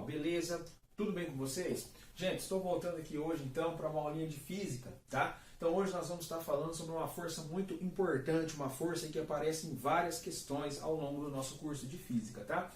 beleza? Tudo bem com vocês? Gente, estou voltando aqui hoje então para uma aulinha de física, tá? Então hoje nós vamos estar falando sobre uma força muito importante, uma força que aparece em várias questões ao longo do nosso curso de física, tá?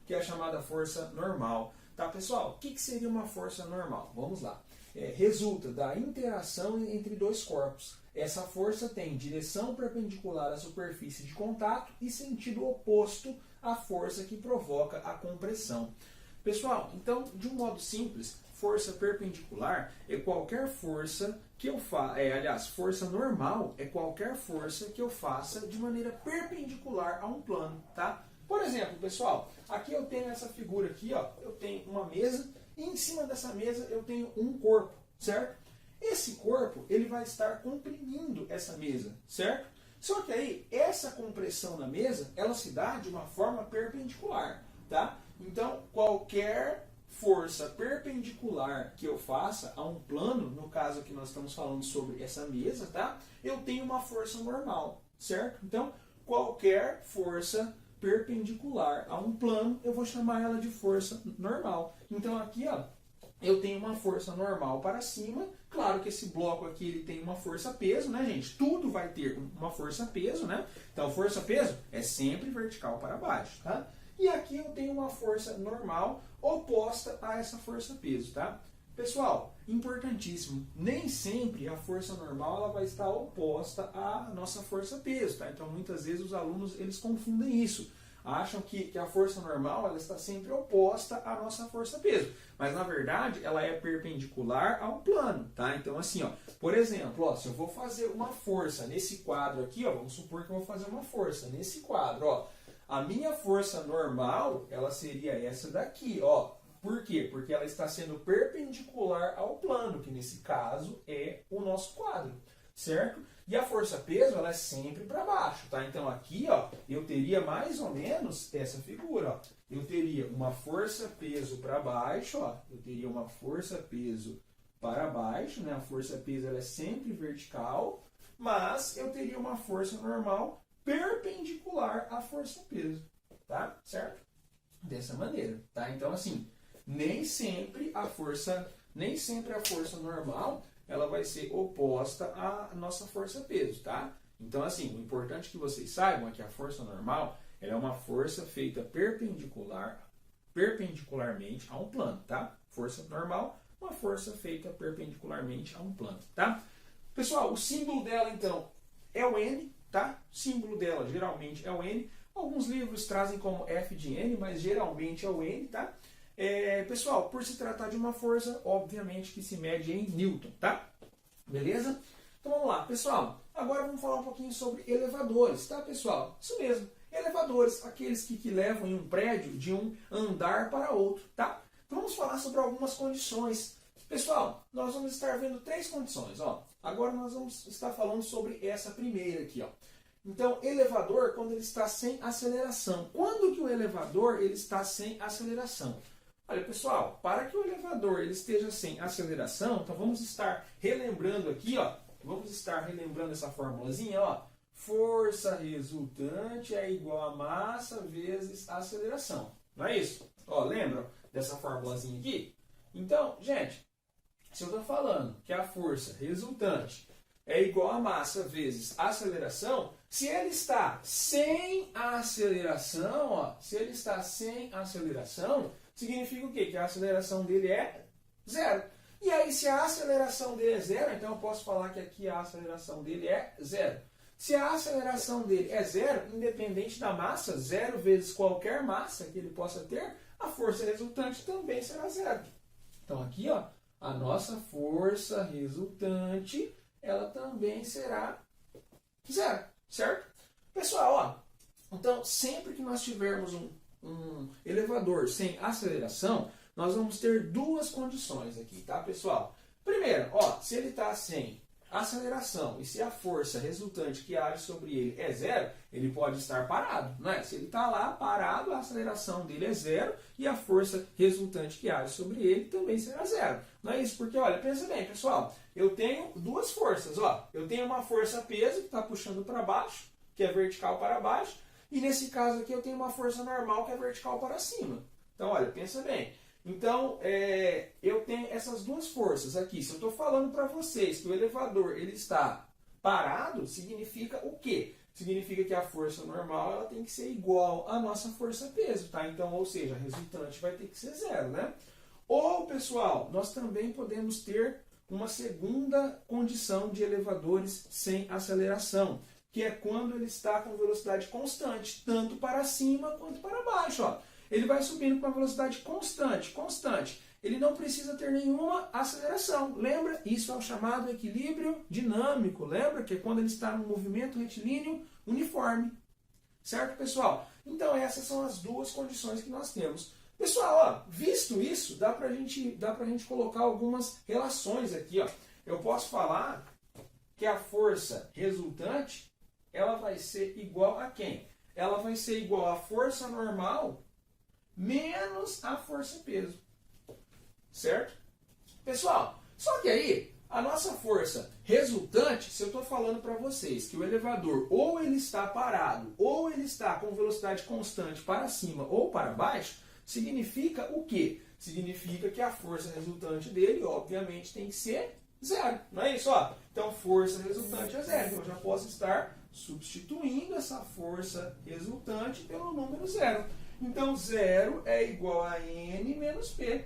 Que é a chamada força normal. Tá, pessoal? O que seria uma força normal? Vamos lá. Resulta da interação entre dois corpos. Essa força tem direção perpendicular à superfície de contato e sentido oposto à força que provoca a compressão. Pessoal, então, de um modo simples, força perpendicular é qualquer força que eu faça, força normal é qualquer força que eu faça de maneira perpendicular a um plano, tá? Por exemplo, pessoal, aqui eu tenho essa figura aqui, ó, eu tenho uma mesa e em cima dessa mesa eu tenho um corpo, certo? Esse corpo, ele vai estar comprimindo essa mesa, certo? Só que aí, essa compressão na mesa, ela se dá de uma forma perpendicular, tá? Então, qualquer força perpendicular que eu faça a um plano, no caso aqui nós estamos falando sobre essa mesa, tá? Eu tenho uma força normal, certo? Então, qualquer força perpendicular a um plano, eu vou chamar ela de força normal. Então, aqui, ó, eu tenho uma força normal para cima. Claro que esse bloco aqui ele tem uma força-peso, né, gente? Tudo vai ter uma força-peso, né? Então, força-peso é sempre vertical para baixo, tá? E aqui eu tenho uma força normal oposta a essa força-peso, tá? Pessoal, importantíssimo, nem sempre a força normal ela vai estar oposta à nossa força-peso, tá? Então, muitas vezes os alunos eles confundem isso. Acham que a força normal ela está sempre oposta à nossa força-peso. Mas, na verdade, ela é perpendicular a um plano, tá? Então, assim, ó, por exemplo, ó, se eu vou fazer uma força nesse quadro aqui, ó, vamos supor que eu vou fazer uma força nesse quadro, ó. A minha força normal, ela seria essa daqui, ó. Por quê? Porque ela está sendo perpendicular ao plano, que nesse caso é o nosso quadro, certo? E a força-peso, ela é sempre para baixo, tá? Então aqui, ó, eu teria mais ou menos essa figura, ó. Eu teria uma força-peso para baixo, ó. Eu teria uma força-peso para baixo, né? A força-peso, ela é sempre vertical, mas eu teria uma força normal perpendicular à força-peso, tá? Certo? Dessa maneira, tá? Então, assim, nem sempre a força normal ela vai ser oposta à nossa força-peso, tá? Então, assim, o importante que vocês saibam é que a força normal ela é uma força feita perpendicularmente a um plano, tá? Força normal, uma força feita perpendicularmente a um plano, tá? Pessoal, o símbolo dela, então, é o N, tá? O símbolo dela geralmente é o N. Alguns livros trazem como F de N, mas geralmente é o N, tá? Pessoal, por se tratar de uma força, obviamente que se mede em Newton, tá? Beleza? Então vamos lá, pessoal. Agora vamos falar um pouquinho sobre elevadores, tá, pessoal? Isso mesmo, elevadores, aqueles que levam em um prédio de um andar para outro, tá? Então vamos falar sobre algumas condições. Pessoal, nós vamos estar vendo três condições, ó. Agora nós vamos estar falando sobre essa primeira aqui, ó. Então, elevador quando ele está sem aceleração. Quando que o elevador ele está sem aceleração? Olha, pessoal, para que o elevador ele esteja sem aceleração, então vamos estar relembrando aqui, ó. Vamos estar relembrando essa formulazinha, ó. Força resultante é igual a massa vezes aceleração. Não é isso? Ó, lembram dessa formulazinha aqui? Então, gente, se eu estou falando que a força resultante é igual a massa vezes aceleração, se ele está sem aceleração, ó, significa o quê? Que a aceleração dele é zero. E aí, se a aceleração dele é zero, então eu posso falar que aqui a aceleração dele é zero. Se a aceleração dele é zero, independente da massa, zero vezes qualquer massa que ele possa ter, a força resultante também será zero. Então aqui, ó, a nossa força resultante, ela também será zero, certo? Pessoal, ó, então sempre que nós tivermos um elevador sem aceleração, nós vamos ter duas condições aqui, tá, pessoal? Primeiro, ó, se ele está sem aceleração e se a força resultante que age sobre ele é zero, ele pode estar parado, não é? Se ele está lá parado, a aceleração dele é zero e a força resultante que age sobre ele também será zero. Não é isso? Porque, olha, pensa bem, pessoal, eu tenho duas forças, ó. Eu tenho uma força-peso que está puxando para baixo, que é vertical para baixo, e nesse caso aqui eu tenho uma força normal que é vertical para cima. Então, olha, pensa bem. Então, eu tenho essas duas forças aqui. Se eu estou falando para vocês que o elevador ele está parado, significa o quê? Significa que a força normal ela tem que ser igual à nossa força-peso, tá? Então, ou seja, a resultante vai ter que ser zero, né? Ou, pessoal, nós também podemos ter uma segunda condição de elevadores sem aceleração, que é quando ele está com velocidade constante, tanto para cima quanto para baixo, ó. Ele vai subindo com uma velocidade constante. Ele não precisa ter nenhuma aceleração. Lembra? Isso é o chamado equilíbrio dinâmico. Lembra que é quando ele está no movimento retilíneo uniforme. Certo, pessoal? Então essas são as duas condições que nós temos. Pessoal, ó, visto isso, dá pra gente colocar algumas relações aqui. Ó. Eu posso falar que a força resultante ela vai ser igual a quem? Ela vai ser igual à força normal menos a força-peso. Certo? Pessoal, só que aí, a nossa força resultante, se eu estou falando para vocês que o elevador ou ele está parado, ou ele está com velocidade constante para cima ou para baixo, significa o quê? Significa que a força resultante dele, obviamente, tem que ser zero. Não é isso? Ó? Então, força resultante é zero. Então, eu já posso estar substituindo essa força resultante pelo número zero. Então, zero é igual a N menos P.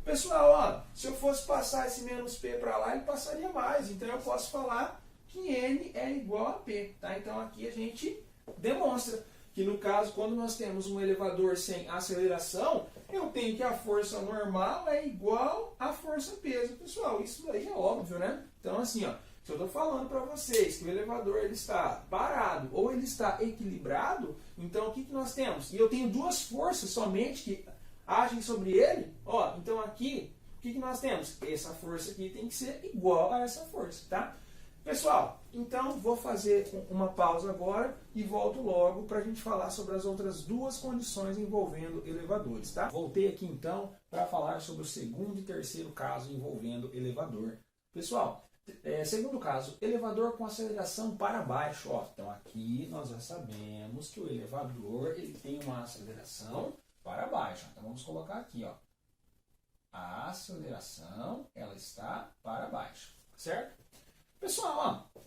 Pessoal, ó, se eu fosse passar esse menos P para lá, ele passaria mais. Então, eu posso falar que N é igual a P. Tá? Então, aqui a gente demonstra que, no caso, quando nós temos um elevador sem aceleração, eu tenho que a força normal é igual à força-peso. Pessoal, isso daí é óbvio, né? Então, assim, ó, se eu estou falando para vocês que o elevador ele está parado ou ele está equilibrado, então o que nós temos? E eu tenho duas forças somente que agem sobre ele, ó, então aqui, o que nós temos? Essa força aqui tem que ser igual a essa força, tá? Pessoal, então vou fazer uma pausa agora e volto logo para a gente falar sobre as outras duas condições envolvendo elevadores, tá? Voltei aqui então para falar sobre o segundo e terceiro caso envolvendo elevador. Pessoal, segundo caso, elevador com aceleração para baixo, ó, então aqui nós já sabemos que o elevador ele tem uma aceleração para baixo. Então vamos colocar aqui, ó. A aceleração, ela está para baixo, certo? Pessoal, ó,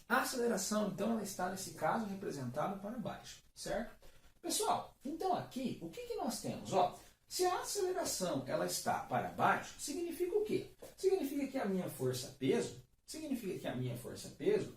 a aceleração, então, ela está nesse caso representada para baixo, certo? Pessoal, então aqui, o que nós temos? Ó, se a aceleração ela está para baixo, significa o quê? Significa que a minha força-peso,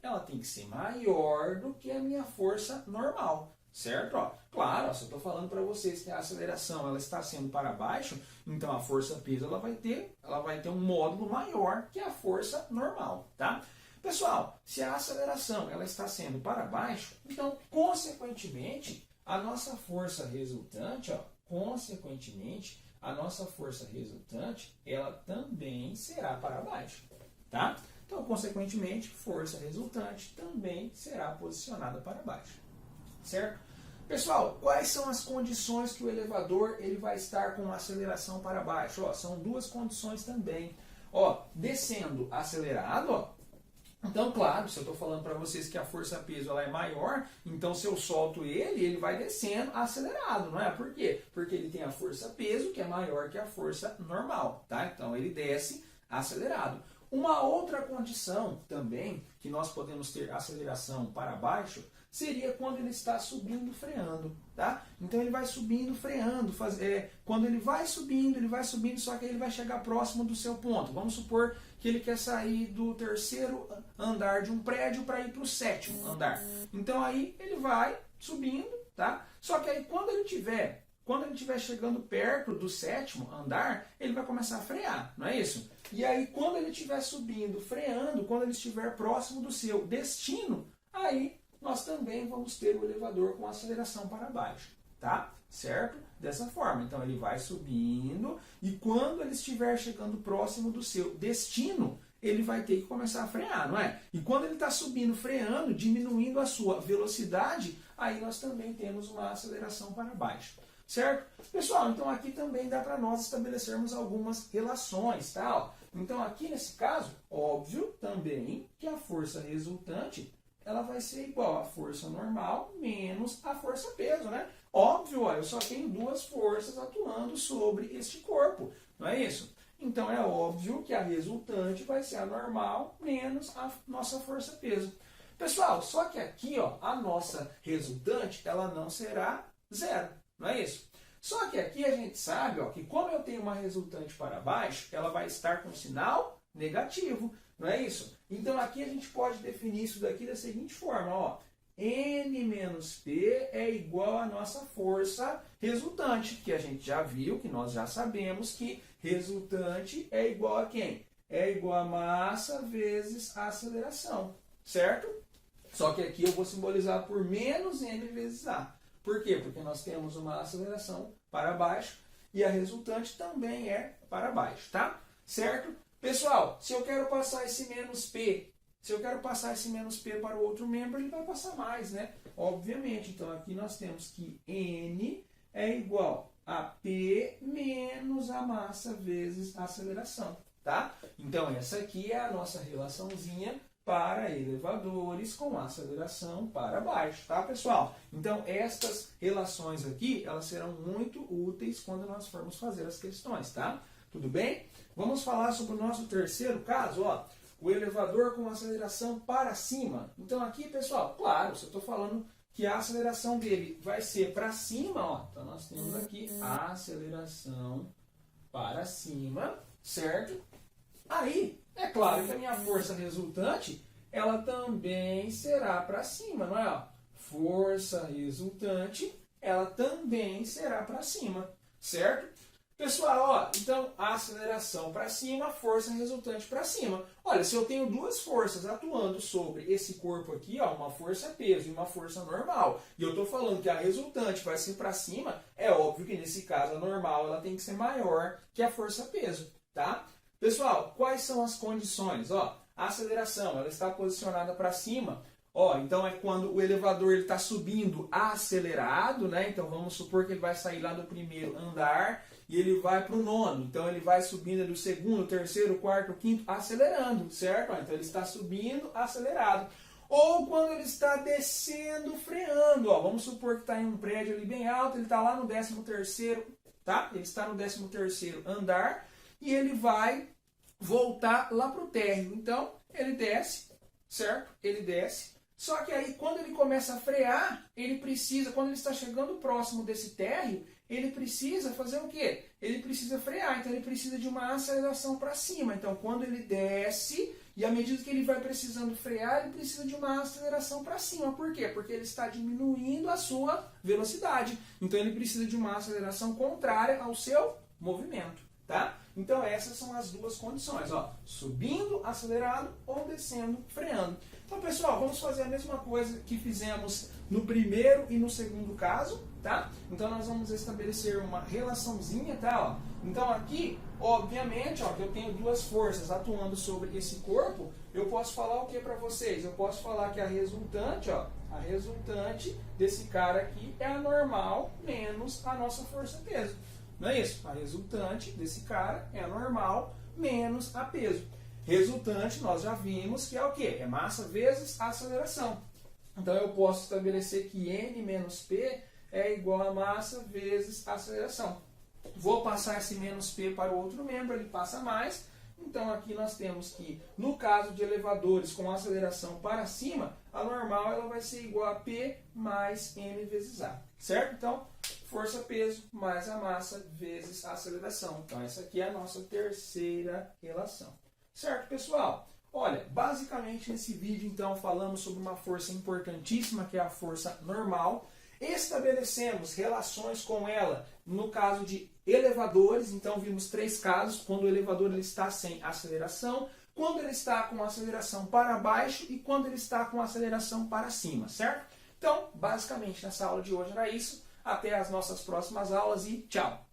ela tem que ser maior do que a minha força normal. Certo? Ó, claro, ó, se eu estou falando para vocês que a aceleração ela está sendo para baixo, então a força-peso ela vai ter um módulo maior que a força normal, tá? Pessoal, se a aceleração ela está sendo para baixo, então, consequentemente, a nossa força resultante, ela também será para baixo, tá? Então, consequentemente, força resultante também será posicionada para baixo. Certo? Pessoal, quais são as condições que o elevador ele vai estar com aceleração para baixo? Ó, são duas condições também. Ó, descendo acelerado, ó. Então, claro, se eu estou falando para vocês que a força-peso ela é maior, então se eu solto ele vai descendo acelerado, não é? Por quê? Porque ele tem a força-peso que é maior que a força normal, tá? Então ele desce acelerado. Uma outra condição também que nós podemos ter aceleração para baixo seria quando ele está subindo, freando, tá? Então ele vai subindo, freando, quando ele vai subindo, só que ele vai chegar próximo do seu ponto. Vamos supor que ele quer sair do terceiro andar de um prédio para ir para o sétimo andar. Então aí ele vai subindo, tá? Só que aí quando ele estiver chegando perto do sétimo andar, ele vai começar a frear, não é isso? E aí quando ele estiver subindo, freando, quando ele estiver próximo do seu destino, aí nós também vamos ter o elevador com aceleração para baixo, tá? Certo? Dessa forma. Então ele vai subindo e quando ele estiver chegando próximo do seu destino, ele vai ter que começar a frear, não é? E quando ele está subindo, freando, diminuindo a sua velocidade, aí nós também temos uma aceleração para baixo. Certo? Pessoal, então aqui também dá para nós estabelecermos algumas relações, tá? Ó, então aqui nesse caso, óbvio também que a força resultante ela vai ser igual à força normal menos a força-peso, né? Óbvio, ó, eu só tenho duas forças atuando sobre este corpo. não é isso? Então é óbvio que a resultante vai ser a normal menos a nossa força-peso. Pessoal, só que aqui ó, a nossa resultante ela não será zero, não é isso? Só que aqui a gente sabe ó, que como eu tenho uma resultante para baixo, ela vai estar com sinal negativo, não é isso? Então aqui a gente pode definir isso daqui da seguinte forma, ó. N menos P é igual à nossa força resultante, que a gente já viu, que nós já sabemos que resultante é igual a quem? É igual a massa vezes a aceleração, certo? Só que aqui eu vou simbolizar por menos M vezes A. Por quê? Porque nós temos uma aceleração para baixo e a resultante também é para baixo, tá? Certo? Pessoal, se eu quero passar esse menos P, para o outro membro, ele vai passar mais, né? Obviamente. Então, aqui nós temos que N é igual a P menos a massa vezes a aceleração, tá? Então, essa aqui é a nossa relaçãozinha para elevadores com aceleração para baixo, tá, pessoal? Então, estas relações aqui, elas serão muito úteis quando nós formos fazer as questões, tá? Tudo bem? Vamos falar sobre o nosso terceiro caso, ó. O elevador com aceleração para cima. Então aqui, pessoal, claro, se eu estou falando que a aceleração dele vai ser para cima, ó. Então nós temos aqui a aceleração para cima, certo? Aí, é claro que a minha força resultante, ela também será para cima, não é? Ó? Força resultante, ela também será para cima, certo? Pessoal, ó, então a aceleração para cima, a força resultante para cima. Olha, se eu tenho duas forças atuando sobre esse corpo aqui, ó, uma força peso e uma força normal, e eu estou falando que a resultante vai ser para cima, é óbvio que nesse caso a normal ela tem que ser maior que a força peso, tá? Pessoal, quais são as condições? Ó, a aceleração ela está posicionada para cima. Ó, então é quando o elevador está subindo acelerado, né? Então vamos supor que ele vai sair lá do primeiro andar e ele vai para o nono. Então ele vai subindo do segundo, terceiro, quarto, quinto, acelerando, certo? Ó, então ele está subindo acelerado. Ou quando ele está descendo, freando. Ó, vamos supor que está em um prédio ali bem alto, ele está lá no 13º, tá? Ele está no 13º andar e ele vai voltar lá para o térreo. Então ele desce, certo? Ele desce. Só que aí, quando ele começa a frear, ele precisa, quando ele está chegando próximo desse térreo, ele precisa fazer o quê? Ele precisa frear, então ele precisa de uma aceleração para cima. Então, quando ele desce, e à medida que ele vai precisando frear, ele precisa de uma aceleração para cima. Por quê? Porque ele está diminuindo a sua velocidade. Então, ele precisa de uma aceleração contrária ao seu movimento, tá? Então, essas são as duas condições, ó, subindo acelerado ou descendo freando. Então, pessoal, vamos fazer a mesma coisa que fizemos no primeiro e no segundo caso, tá? Então, nós vamos estabelecer uma relaçãozinha, tá? Ó. Então, aqui, obviamente, ó, que eu tenho duas forças atuando sobre esse corpo, eu posso falar o que para vocês? Eu posso falar que a resultante, ó, a resultante desse cara aqui é a normal menos a nossa força-peso. Não é isso? A resultante desse cara é a normal menos a peso. Resultante, nós já vimos que é o quê? É massa vezes a aceleração. Então, eu posso estabelecer que N menos P é igual a massa vezes a aceleração. Vou passar esse menos P para o outro membro, ele passa mais. Então, aqui nós temos que, no caso de elevadores com aceleração para cima, a normal ela vai ser igual a P mais M vezes A. Certo? Então, força-peso mais a massa vezes a aceleração. Então, essa aqui é a nossa terceira relação. Certo, pessoal? Olha, basicamente nesse vídeo, então, falamos sobre uma força importantíssima, que é a força normal. Estabelecemos relações com ela no caso de elevadores. Então, vimos três casos, quando o elevador ele está sem aceleração, quando ele está com aceleração para baixo e quando ele está com aceleração para cima, certo? Então, basicamente, nessa aula de hoje era isso. Até as nossas próximas aulas e tchau!